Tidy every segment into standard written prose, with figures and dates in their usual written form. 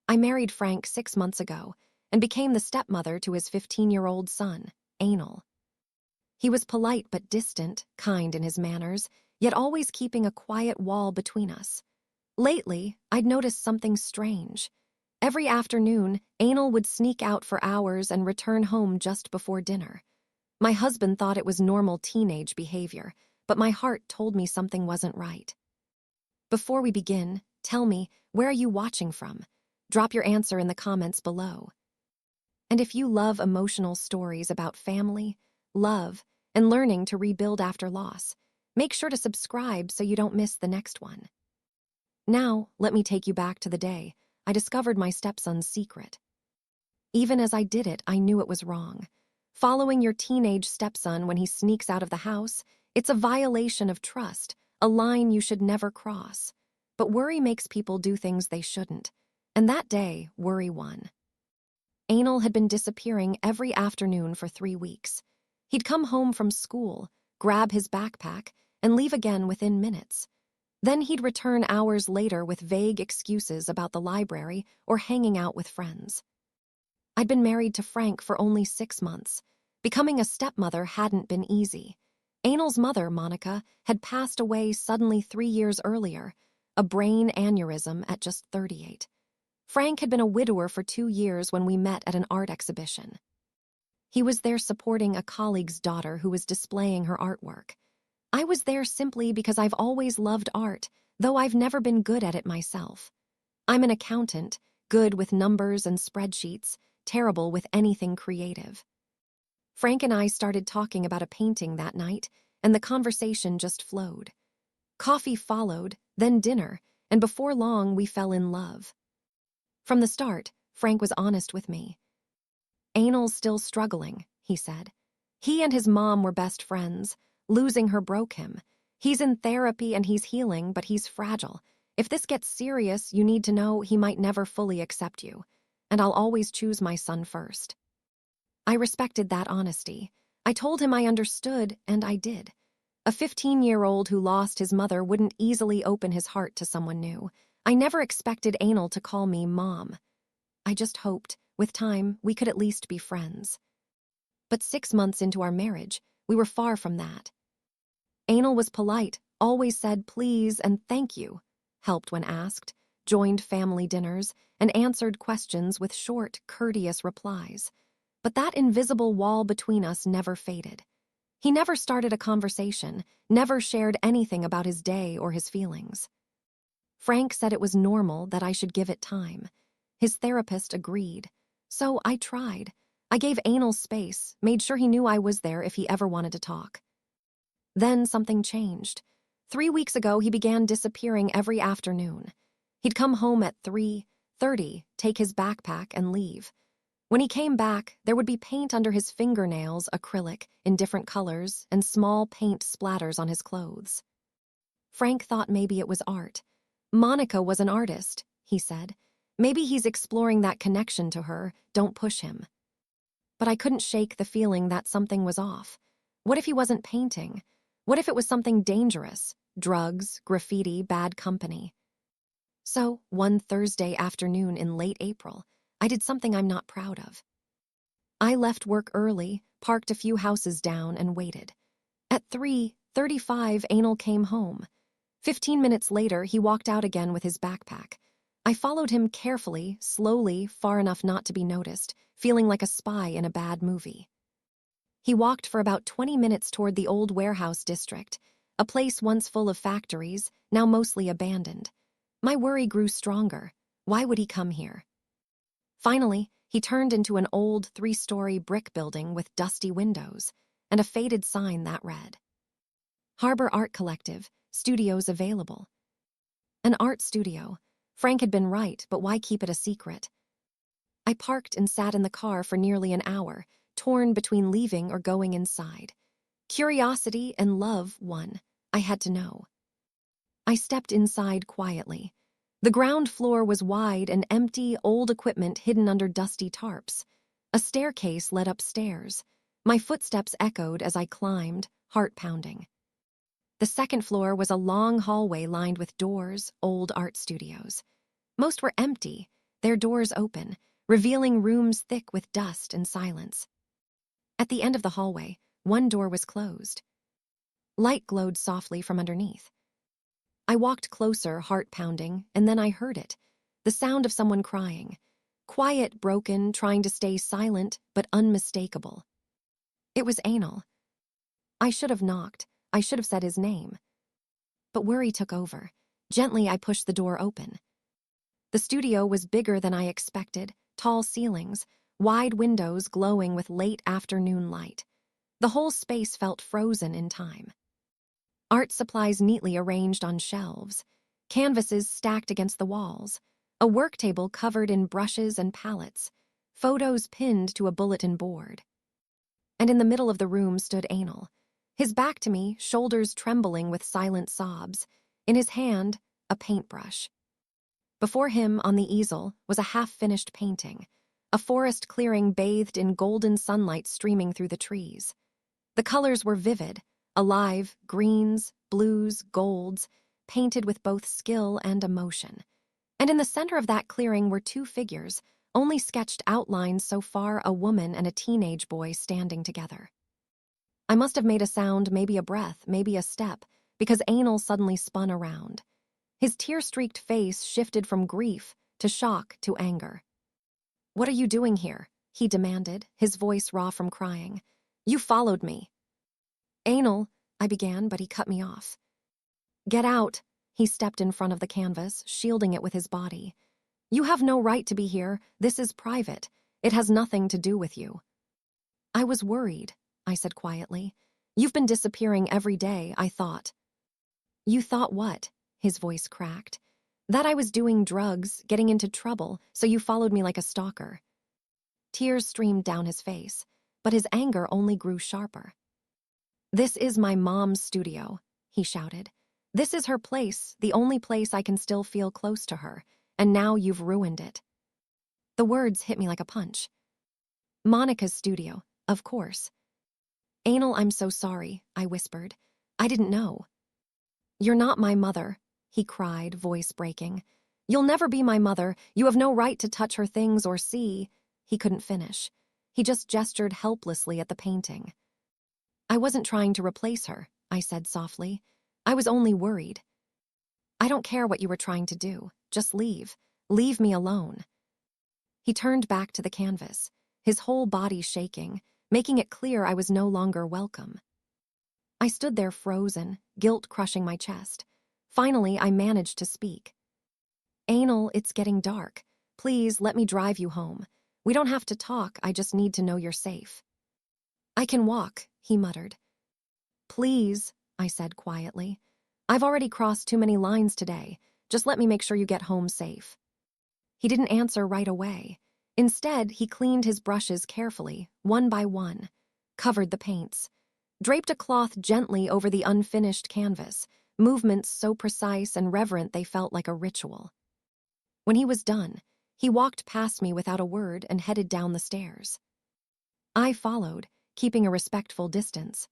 I married Frank 6 months ago and became the stepmother to his 15-year-old son, Anal. He was polite but distant, kind in his manners, yet always keeping a quiet wall between us. Lately, I'd noticed something strange. Every afternoon, Anal would sneak out for hours and return home just before dinner. My husband thought it was normal teenage behavior, but my heart told me something wasn't right. Before we begin, tell me, where are you watching from? Drop your answer in the comments below. And if you love emotional stories about family, love, and learning to rebuild after loss, make sure to subscribe so you don't miss the next one. Now, let me take you back to the day I discovered my stepson's secret. Even as I did it, I knew it was wrong. Following your teenage stepson when he sneaks out of the house, it's a violation of trust, a line you should never cross. But worry makes people do things they shouldn't. And that day, worry won. Anal had been disappearing every afternoon for 3 weeks. He'd come home from school, grab his backpack, and leave again within minutes. Then he'd return hours later with vague excuses about the library or hanging out with friends. I'd been married to Frank for only 6 months. Becoming a stepmother hadn't been easy. Anal's mother, Monica, had passed away suddenly 3 years earlier, a brain aneurysm at just 38. Frank had been a widower for 2 years when we met at an art exhibition. He was there supporting a colleague's daughter who was displaying her artwork. I was there simply because I've always loved art, though I've never been good at it myself. I'm an accountant, good with numbers and spreadsheets, terrible with anything creative. Frank and I started talking about a painting that night, and the conversation just flowed. Coffee followed, then dinner, and before long we fell in love. From the start, Frank was honest with me. Anal's still struggling, he said. He and his mom were best friends. Losing her broke him. He's in therapy and he's healing, but he's fragile. If this gets serious, you need to know he might never fully accept you. And I'll always choose my son first. I respected that honesty. I told him I understood, and I did. A 15-year-old who lost his mother wouldn't easily open his heart to someone new. I never expected Anal to call me Mom. I just hoped, with time, we could at least be friends. But 6 months into our marriage, we were far from that. Anal was polite, always said please and thank you, helped when asked, joined family dinners, and answered questions with short, courteous replies. But that invisible wall between us never faded. He never started a conversation, never shared anything about his day or his feelings. Frank said it was normal that I should give it time. His therapist agreed. So I tried. I gave Anal space, made sure he knew I was there if he ever wanted to talk. Then something changed. 3 weeks ago, he began disappearing every afternoon. He'd come home at 3:30, take his backpack, and leave. When he came back, there would be paint under his fingernails, acrylic, in different colors, and small paint splatters on his clothes. Frank thought maybe it was art. Monica was an artist, he said. Maybe he's exploring that connection to her, don't push him. But I couldn't shake the feeling that something was off. What if he wasn't painting? What if it was something dangerous? Drugs, graffiti, bad company. So, one Thursday afternoon in late April, I did something I'm not proud of. I left work early, parked a few houses down, and waited. At 3:35, Anal came home. 15 minutes later, he walked out again with his backpack. I followed him carefully, slowly, far enough not to be noticed, feeling like a spy in a bad movie. He walked for about 20 minutes toward the old warehouse district, a place once full of factories, now mostly abandoned. My worry grew stronger. Why would he come here? Finally, he turned into an old 3-story brick building with dusty windows and a faded sign that read, Harbor Art Collective, studios available. An art studio. Frank had been right, but why keep it a secret? I parked and sat in the car for nearly an hour, torn between leaving or going inside. Curiosity and love won. I had to know. I stepped inside quietly. The ground floor was wide and empty, old equipment hidden under dusty tarps. A staircase led upstairs. My footsteps echoed as I climbed, heart pounding. The second floor was a long hallway lined with doors, old art studios. Most were empty, their doors open, revealing rooms thick with dust and silence. At the end of the hallway, one door was closed. Light glowed softly from underneath. I walked closer, heart pounding, and then I heard it, the sound of someone crying. Quiet, broken, trying to stay silent, but unmistakable. It was Anal. I should have knocked. I should have said his name. But worry took over. Gently, I pushed the door open. The studio was bigger than I expected, tall ceilings, wide windows glowing with late afternoon light. The whole space felt frozen in time. Art supplies neatly arranged on shelves, canvases stacked against the walls, a work table covered in brushes and palettes, photos pinned to a bulletin board. And in the middle of the room stood Anal, his back to me, shoulders trembling with silent sobs, in his hand, a paintbrush. Before him, on the easel, was a half-finished painting, a forest clearing bathed in golden sunlight streaming through the trees. The colors were vivid, alive, greens, blues, golds, painted with both skill and emotion. And in the center of that clearing were two figures, only sketched outlines so far, a woman and a teenage boy standing together. I must have made a sound, maybe a breath, maybe a step, because Anal suddenly spun around. His tear-streaked face shifted from grief to shock to anger. "What are you doing here?" he demanded, his voice raw from crying. "You followed me." "Anal," I began, but he cut me off. "Get out." He stepped in front of the canvas, shielding it with his body. "You have no right to be here. This is private. It has nothing to do with you." "I was worried," I said quietly. "You've been disappearing every day, I thought." "You thought what?" His voice cracked. "That I was doing drugs, getting into trouble, so you followed me like a stalker." Tears streamed down his face, but his anger only grew sharper. "This is my mom's studio," he shouted. "This is her place, the only place I can still feel close to her, and now you've ruined it." The words hit me like a punch. "Monica's studio, of course." "Anal, I'm so sorry," I whispered. "I didn't know." "You're not my mother," he cried, voice breaking. "You'll never be my mother. You have no right to touch her things or see." He couldn't finish. He just gestured helplessly at the painting. "I wasn't trying to replace her," I said softly. "I was only worried." "I don't care what you were trying to do. Just leave. Leave me alone." He turned back to the canvas, his whole body shaking, making it clear I was no longer welcome. I stood there frozen, guilt crushing my chest. Finally, I managed to speak. "Anal, it's getting dark. Please, let me drive you home. We don't have to talk, I just need to know you're safe." "I can walk," he muttered. "Please," I said quietly. "I've already crossed too many lines today. Just let me make sure you get home safe." He didn't answer right away. Instead, he cleaned his brushes carefully, one by one, covered the paints, draped a cloth gently over the unfinished canvas, movements so precise and reverent they felt like a ritual. When he was done, he walked past me without a word and headed down the stairs. I followed, keeping a respectful distance.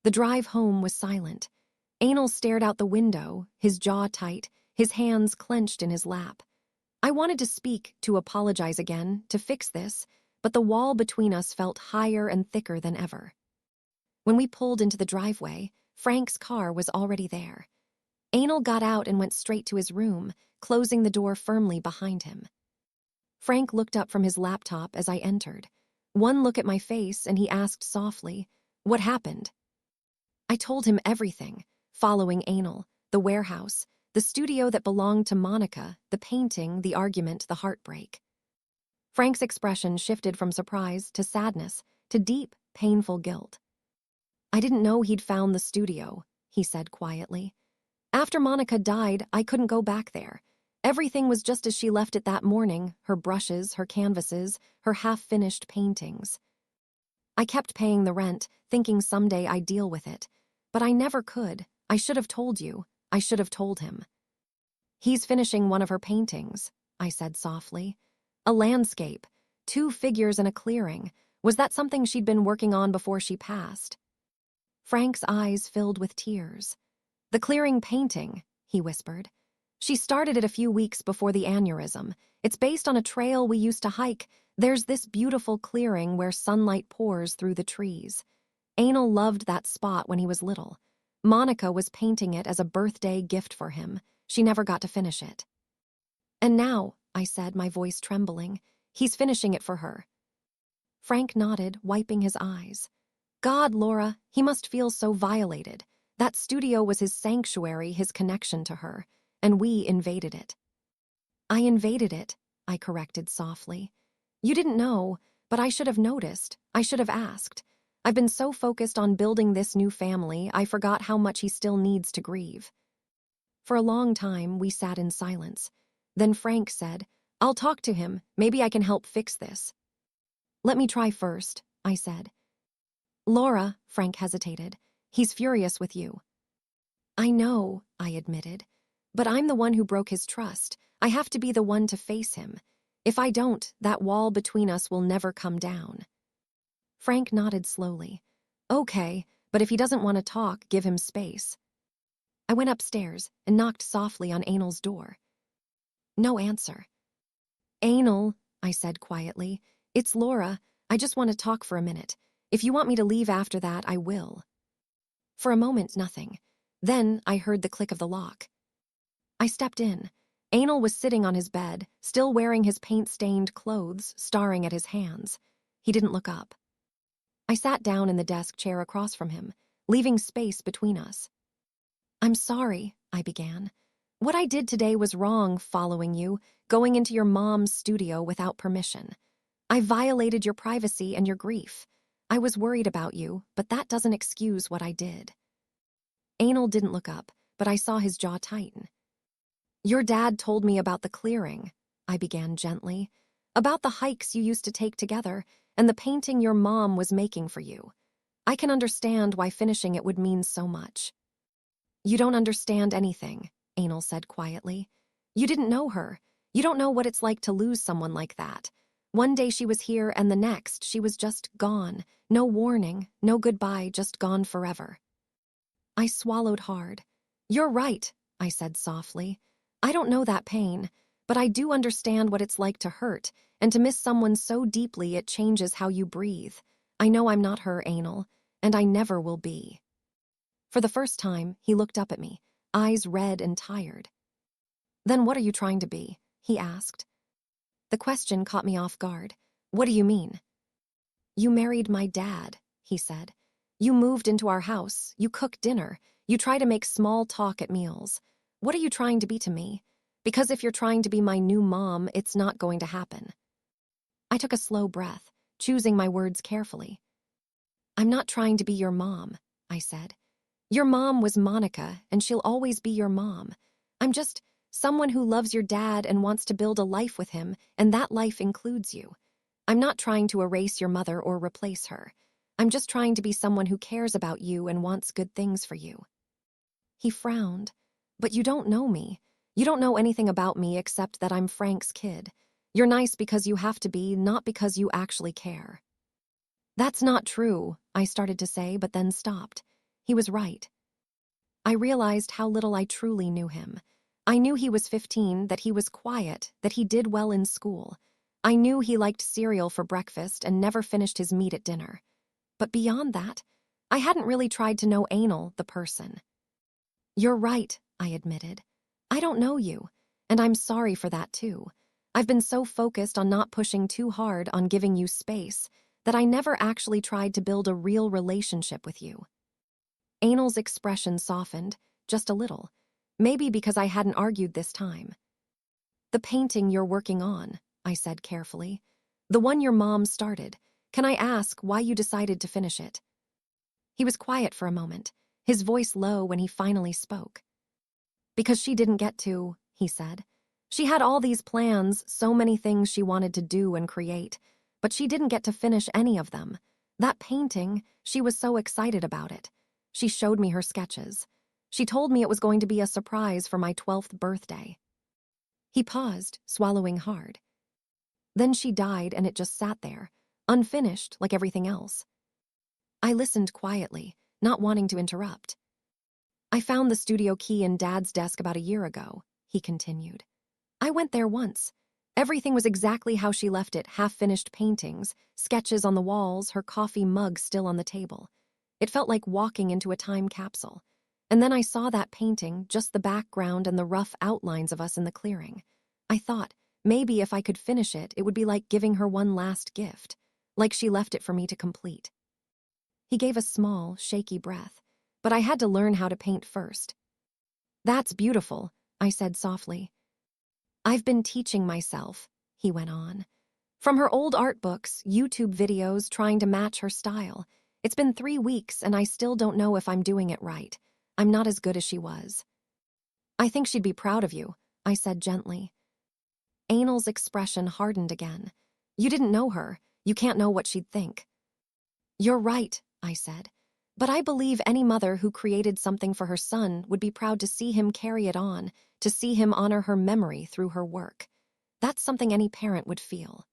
The drive home was silent. Anal stared out the window, his jaw tight, his hands clenched in his lap. I wanted to speak, to apologize again, to fix this, but the wall between us felt higher and thicker than ever. When we pulled into the driveway, Frank's car was already there. Anal got out and went straight to his room, closing the door firmly behind him. Frank looked up from his laptop as I entered. One look at my face and he asked softly, "What happened?" I told him everything, following Anal, the warehouse, the studio that belonged to Monica, the painting, the argument, the heartbreak. Frank's expression shifted from surprise to sadness to deep, painful guilt. "I didn't know he'd found the studio," he said quietly. "After Monica died, I couldn't go back there. Everything was just as she left it that morning, her brushes, her canvases, her half-finished paintings. I kept paying the rent, thinking someday I'd deal with it. But I never could. I should have told you. I should have told him." "He's finishing one of her paintings," I said softly. "A landscape, 2 figures in a clearing. Was that something she'd been working on before she passed?" Frank's eyes filled with tears. "The clearing painting," he whispered. She started it a few weeks before the aneurysm. It's based on a trail we used to hike. There's this beautiful clearing where sunlight pours through the trees. Anal loved that spot when he was little. Monica was painting it as a birthday gift for him. She never got to finish it. And now, I said, my voice trembling, he's finishing it for her. Frank nodded, wiping his eyes. God, Laura, he must feel so violated. That studio was his sanctuary, his connection to her, and we invaded it. I invaded it, I corrected softly. You didn't know, but I should have noticed. I should have asked. I've been so focused on building this new family, I forgot how much he still needs to grieve. For a long time, we sat in silence. Then Frank said, I'll talk to him. Maybe I can help fix this. Let me try first, I said. Laura, Frank hesitated. He's furious with you. I know, I admitted. But I'm the one who broke his trust. I have to be the one to face him. If I don't, that wall between us will never come down. Frank nodded slowly. Okay, but if he doesn't want to talk, give him space. I went upstairs and knocked softly on Anal's door. No answer. Anal, I said quietly, it's Laura. I just want to talk for a minute. If you want me to leave after that, I will. For a moment, nothing. Then I heard the click of the lock. I stepped in. Anal was sitting on his bed, still wearing his paint-stained clothes, staring at his hands. He didn't look up. I sat down in the desk chair across from him, leaving space between us. I'm sorry, I began. What I did today was wrong, following you, going into your mom's studio without permission. I violated your privacy and your grief. I was worried about you, but that doesn't excuse what I did. Anal didn't look up, but I saw his jaw tighten. Your dad told me about the clearing, I began gently, about the hikes you used to take together and the painting your mom was making for you. I can understand why finishing it would mean so much. You don't understand anything, Anal said quietly. You didn't know her. You don't know what it's like to lose someone like that. One day she was here and the next she was just gone. No warning, no goodbye, just gone forever. I swallowed hard. You're right, I said softly. I don't know that pain, but I do understand what it's like to hurt and to miss someone so deeply it changes how you breathe. I know I'm not her, Anal, and I never will be. For the first time, he looked up at me, eyes red and tired. Then what are you trying to be? He asked. The question caught me off guard. What do you mean? You married my dad, he said. You moved into our house, you cook dinner, you try to make small talk at meals. What are you trying to be to me? Because if you're trying to be my new mom, it's not going to happen. I took a slow breath, choosing my words carefully. I'm not trying to be your mom, I said. Your mom was Monica, and she'll always be your mom. I'm just someone who loves your dad and wants to build a life with him, and that life includes you. I'm not trying to erase your mother or replace her. I'm just trying to be someone who cares about you and wants good things for you. He frowned. But you don't know me. You don't know anything about me except that I'm Frank's kid. You're nice because you have to be, not because you actually care. That's not true, I started to say, but then stopped. He was right. I realized how little I truly knew him. I knew he was 15, that he was quiet, that he did well in school. I knew he liked cereal for breakfast and never finished his meat at dinner. But beyond that, I hadn't really tried to know Anal, the person. You're right, I admitted. I don't know you, and I'm sorry for that too. I've been so focused on not pushing too hard on giving you space that I never actually tried to build a real relationship with you. Anal's expression softened, just a little, maybe because I hadn't argued this time. The painting you're working on, I said carefully. The one your mom started. Can I ask why you decided to finish it? He was quiet for a moment, his voice low when he finally spoke. Because she didn't get to, he said. She had all these plans, so many things she wanted to do and create, but she didn't get to finish any of them. That painting, she was so excited about it. She showed me her sketches. She told me it was going to be a surprise for my 12th birthday. He paused, swallowing hard. Then she died and it just sat there, unfinished like everything else. I listened quietly, not wanting to interrupt. I found the studio key in Dad's desk about a year ago, he continued. I went there once. Everything was exactly how she left it, half-finished paintings, sketches on the walls, her coffee mug still on the table. It felt like walking into a time capsule. And then I saw that painting, just the background and the rough outlines of us in the clearing. I thought, maybe if I could finish it, it would be like giving her one last gift, like she left it for me to complete. He gave a small, shaky breath, but I had to learn how to paint first. That's beautiful, I said softly. I've been teaching myself, he went on. From her old art books, YouTube videos trying to match her style. It's been 3 weeks and I still don't know if I'm doing it right. I'm not as good as she was. I think she'd be proud of you, I said gently. Anal's expression hardened again. You didn't know her. You can't know what she'd think. You're right, I said. But I believe any mother who created something for her son would be proud to see him carry it on, to see him honor her memory through her work. That's something any parent would feel.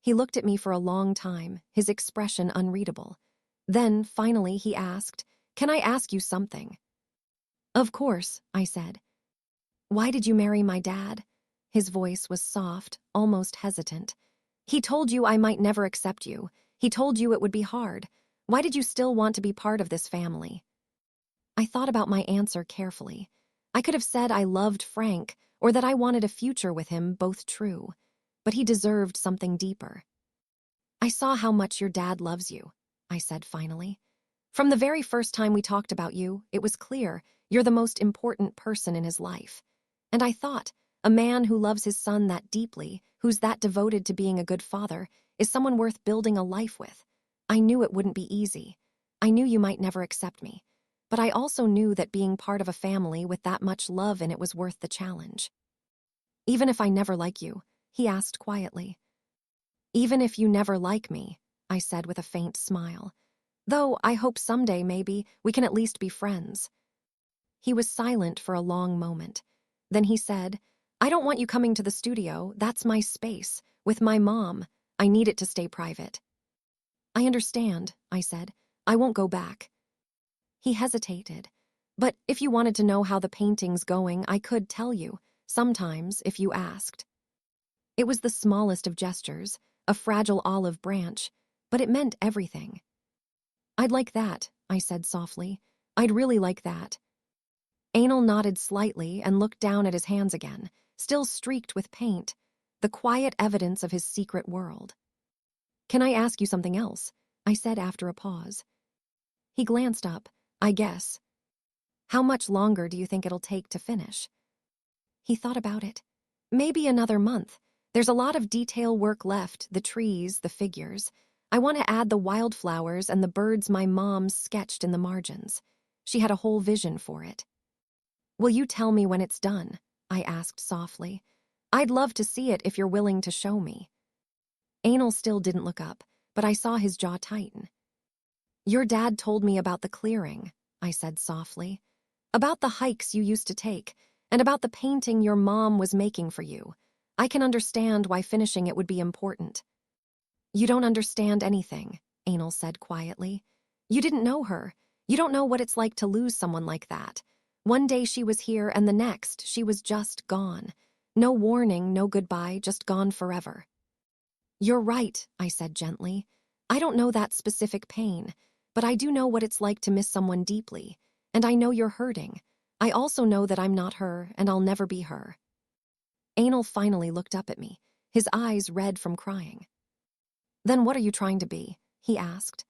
He looked at me for a long time, his expression unreadable. Then, finally, he asked, Can I ask you something? Of course, I said. Why did you marry my dad? His voice was soft, almost hesitant. He told you I might never accept you. He told you it would be hard. Why did you still want to be part of this family? I thought about my answer carefully. I could have said I loved Frank, or that I wanted a future with him, both true. But he deserved something deeper. I saw how much your dad loves you, I said finally. From the very first time we talked about you, it was clear you're the most important person in his life. And I thought, a man who loves his son that deeply, who's that devoted to being a good father, is someone worth building a life with. I knew it wouldn't be easy. I knew you might never accept me. But I also knew that being part of a family with that much love in it was worth the challenge. Even if I never like you, he asked quietly. Even if you never like me, I said with a faint smile. Though I hope someday, maybe, we can at least be friends. He was silent for a long moment. Then he said, I don't want you coming to the studio. That's my space. With my mom. I need it to stay private. I understand, I said. I won't go back. He hesitated. But if you wanted to know how the painting's going, I could tell you. Sometimes, if you asked. It was the smallest of gestures, a fragile olive branch, but it meant everything. I'd like that, I said softly. I'd really like that. Anal nodded slightly and looked down at his hands again, still streaked with paint, the quiet evidence of his secret world. Can I ask you something else? I said after a pause. He glanced up, I guess. How much longer do you think it'll take to finish? He thought about it. Maybe another month. There's a lot of detail work left, the trees, the figures. I want to add the wildflowers and the birds my mom sketched in the margins. She had a whole vision for it. Will you tell me when it's done? I asked softly. I'd love to see it if you're willing to show me. Anal still didn't look up, but I saw his jaw tighten. Your dad told me about the clearing, I said softly. About the hikes you used to take, and about the painting your mom was making for you. I can understand why finishing it would be important. You don't understand anything, Anal said quietly. You didn't know her. You don't know what it's like to lose someone like that. One day she was here and the next she was just gone. No warning, no goodbye, just gone forever. You're right, I said gently. I don't know that specific pain, but I do know what it's like to miss someone deeply, and I know you're hurting. I also know that I'm not her, and I'll never be her. Anal finally looked up at me, his eyes red from crying. Then what are you trying to be? He asked.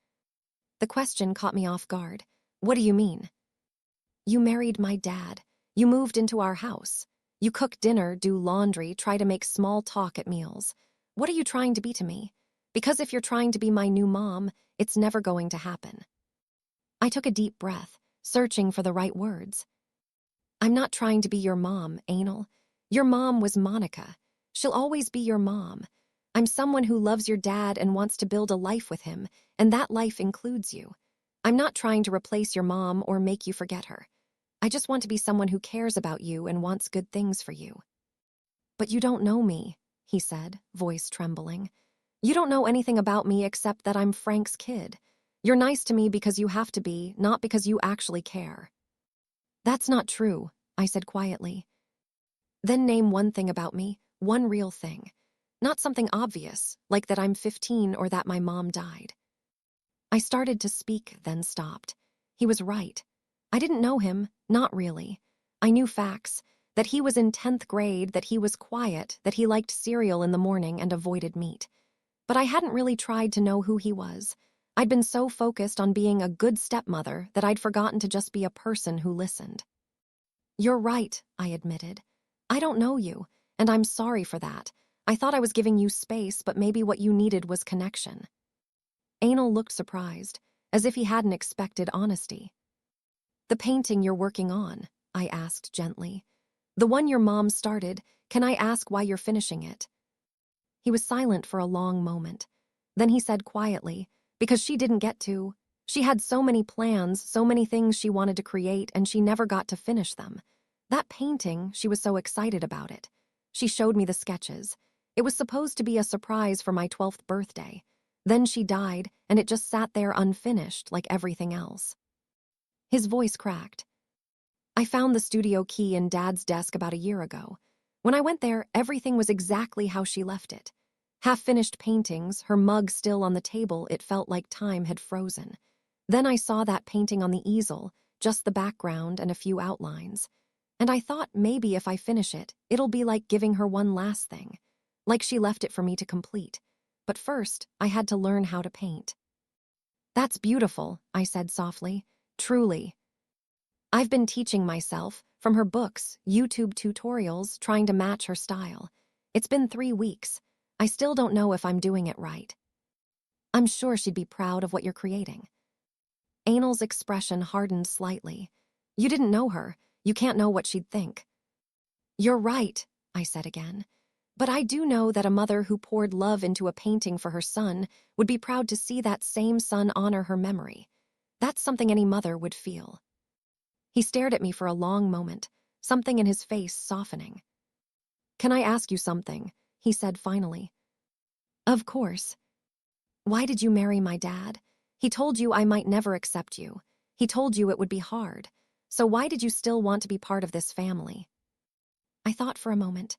The question caught me off guard. What do you mean? You married my dad. You moved into our house. You cook dinner, do laundry, try to make small talk at meals. What are you trying to be to me? Because if you're trying to be my new mom, it's never going to happen. I took a deep breath, searching for the right words. I'm not trying to be your mom, Anal. Your mom was Monica. She'll always be your mom. I'm someone who loves your dad and wants to build a life with him, and that life includes you. I'm not trying to replace your mom or make you forget her. I just want to be someone who cares about you and wants good things for you. But you don't know me, he said, voice trembling. You don't know anything about me except that I'm Frank's kid. You're nice to me because you have to be, not because you actually care. That's not true, I said quietly. Then name one thing about me, one real thing. Not something obvious, like that I'm 15 or that my mom died. I started to speak, then stopped. He was right. I didn't know him, not really. I knew facts, that he was in 10th grade, that he was quiet, that he liked cereal in the morning and avoided meat. But I hadn't really tried to know who he was. I'd been so focused on being a good stepmother that I'd forgotten to just be a person who listened. You're right, I admitted. I don't know you, and I'm sorry for that. I thought I was giving you space, but maybe what you needed was connection. Anal looked surprised, as if he hadn't expected honesty. The painting you're working on, I asked gently. The one your mom started, can I ask why you're finishing it? He was silent for a long moment. Then he said quietly, because she didn't get to. She had so many plans, so many things she wanted to create, and she never got to finish them. That painting, she was so excited about it. She showed me the sketches. It was supposed to be a surprise for my 12th birthday. Then she died, and it just sat there unfinished like everything else. His voice cracked. I found the studio key in Dad's desk about a year ago. When I went there, everything was exactly how she left it. Half-finished paintings, her mug still on the table, it felt like time had frozen. Then I saw that painting on the easel, just the background and a few outlines. And I thought maybe if I finish it, it'll be like giving her one last thing. Like she left it for me to complete. But first, I had to learn how to paint. That's beautiful, I said softly. Truly. I've been teaching myself, from her books, YouTube tutorials, trying to match her style. It's been 3 weeks. I still don't know if I'm doing it right. I'm sure she'd be proud of what you're creating. Anal's expression hardened slightly. You didn't know her. You can't know what she'd think. You're right, I said again. But I do know that a mother who poured love into a painting for her son would be proud to see that same son honor her memory. That's something any mother would feel. He stared at me for a long moment, something in his face softening. Can I ask you something? He said finally. Of course. Why did you marry my dad? He told you I might never accept you. He told you it would be hard. So why did you still want to be part of this family? I thought for a moment.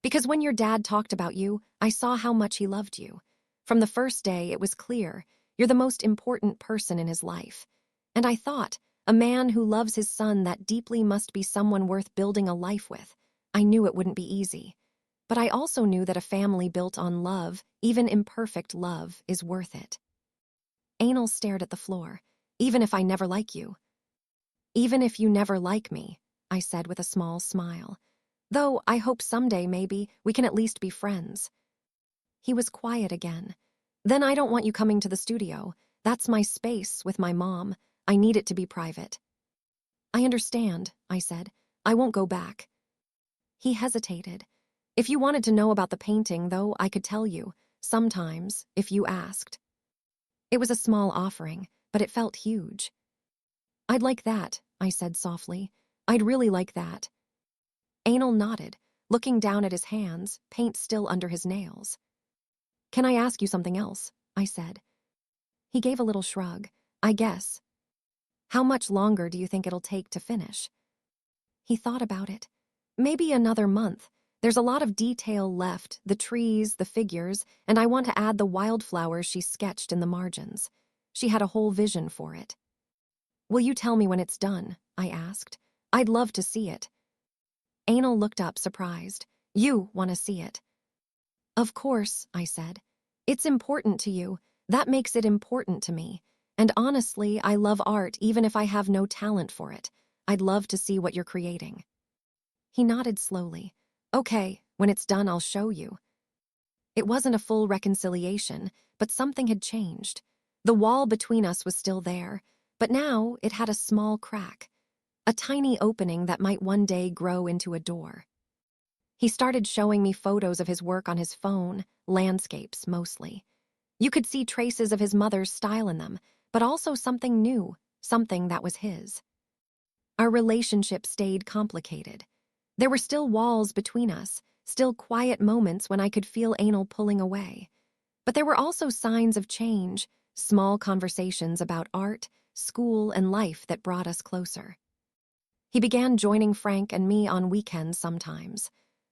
Because when your dad talked about you, I saw how much he loved you. From the first day, it was clear. You're the most important person in his life. And I thought, a man who loves his son that deeply must be someone worth building a life with. I knew it wouldn't be easy. But I also knew that a family built on love, even imperfect love, is worth it. Anal stared at the floor. Even if I never like you. Even if you never like me, I said with a small smile. Though I hope someday, maybe, we can at least be friends. He was quiet again. Then I don't want you coming to the studio. That's my space with my mom. I need it to be private. I understand, I said. I won't go back. He hesitated. If you wanted to know about the painting, though, I could tell you. Sometimes, if you asked. It was a small offering, but it felt huge. I'd like that, I said softly. I'd really like that. Anal nodded, looking down at his hands, paint still under his nails. Can I ask you something else? I said. He gave a little shrug. I guess. How much longer do you think it'll take to finish? He thought about it. Maybe another month. There's a lot of detail left, the trees, the figures, and I want to add the wildflowers she sketched in the margins. She had a whole vision for it. Will you tell me when it's done? I asked. I'd love to see it. Anal looked up, surprised. You want to see it? Of course, I said. It's important to you. That makes it important to me. And honestly, I love art even if I have no talent for it. I'd love to see what you're creating. He nodded slowly. Okay, when it's done, I'll show you. It wasn't a full reconciliation, but something had changed. The wall between us was still there, but now it had a small crack. A tiny opening that might one day grow into a door. He started showing me photos of his work on his phone, landscapes mostly. You could see traces of his mother's style in them, but also something new, something that was his. Our relationship stayed complicated. There were still walls between us, still quiet moments when I could feel Anal pulling away. But there were also signs of change, small conversations about art, school, and life that brought us closer. He began joining Frank and me on weekends sometimes.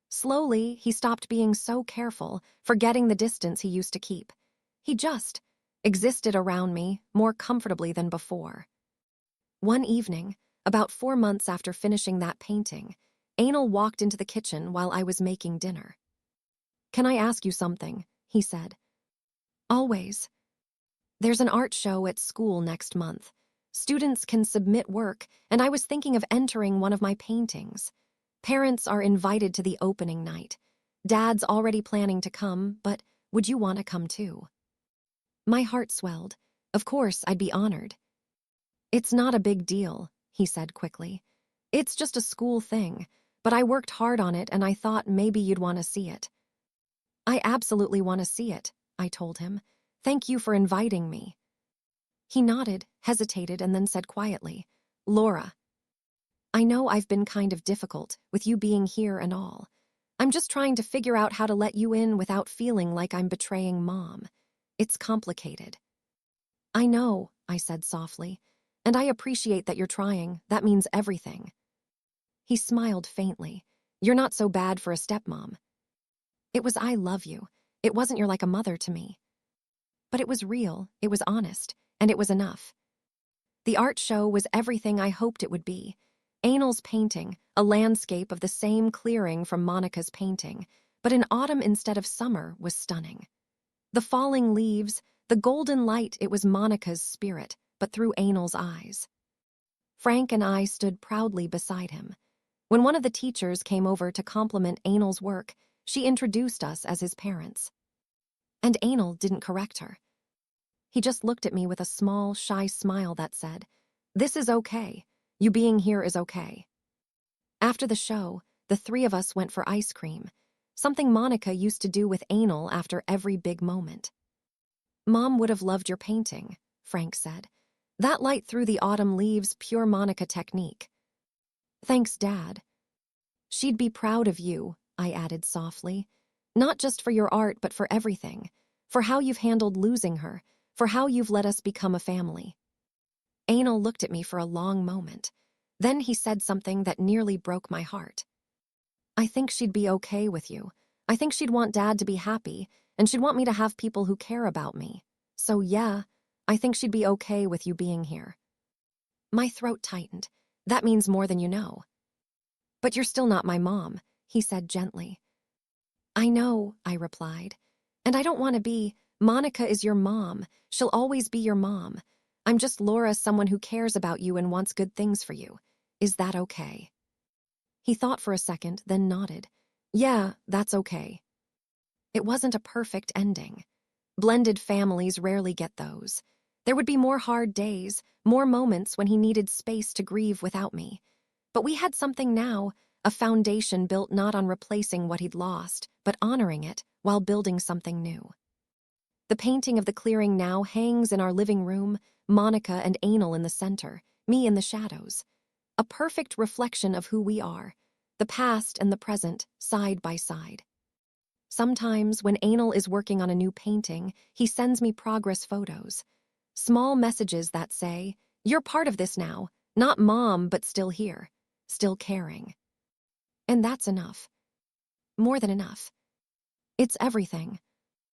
Slowly, he stopped being so careful, forgetting the distance he used to keep. He just existed around me more comfortably than before. One evening, about 4 months after finishing that painting, Anil walked into the kitchen while I was making dinner. "Can I ask you something?" he said. "Always." "There's an art show at school next month. Students can submit work, and I was thinking of entering one of my paintings. Parents are invited to the opening night. Dad's already planning to come, but would you want to come too?" My heart swelled. Of course, I'd be honored. "It's not a big deal," he said quickly. "It's just a school thing, but I worked hard on it and I thought maybe you'd want to see it." "I absolutely want to see it," I told him. "Thank you for inviting me." He nodded, hesitated, and then said quietly, "Laura, I know I've been kind of difficult with you being here and all. I'm just trying to figure out how to let you in without feeling like I'm betraying Mom. It's complicated." "I know," I said softly, "and I appreciate that you're trying. That means everything." He smiled faintly. "You're not so bad for a stepmom." It was "I love you." It wasn't "you're like a mother to me." But it was real, it was honest, and it was enough. The art show was everything I hoped it would be. Anil's painting, a landscape of the same clearing from Monica's painting, but in autumn instead of summer, was stunning. The falling leaves, the golden light, it was Monica's spirit, but through Anil's eyes. Frank and I stood proudly beside him. When one of the teachers came over to compliment Anil's work, she introduced us as his parents. And Anil didn't correct her. He just looked at me with a small, shy smile that said, "This is okay. You being here is okay." After the show, the three of us went for ice cream, something Monica used to do with Anil after every big moment. "Mom would have loved your painting," Frank said. "That light through the autumn leaves, pure Monica technique." "Thanks, Dad." "She'd be proud of you," I added softly. "Not just for your art, but for everything. For how you've handled losing her, for how you've let us become a family." Anil looked at me for a long moment. Then he said something that nearly broke my heart. "I think she'd be okay with you. I think she'd want Dad to be happy, and she'd want me to have people who care about me. So yeah, I think she'd be okay with you being here." My throat tightened. "That means more than you know." "But you're still not my mom," he said gently. "I know," I replied. "And I don't want to be. Monica is your mom. She'll always be your mom. I'm just Laura, someone who cares about you and wants good things for you. Is that okay?" He thought for a second, then nodded. "Yeah, that's okay." It wasn't a perfect ending. Blended families rarely get those. There would be more hard days, more moments when he needed space to grieve without me. But we had something now, a foundation built not on replacing what he'd lost, but honoring it while building something new. The painting of the clearing now hangs in our living room, Monica and Anil in the center, me in the shadows. A perfect reflection of who we are, the past and the present, side by side. Sometimes, when Anil is working on a new painting, he sends me progress photos. Small messages that say, "You're part of this now, not Mom, but still here, still caring." And that's enough. More than enough. It's everything.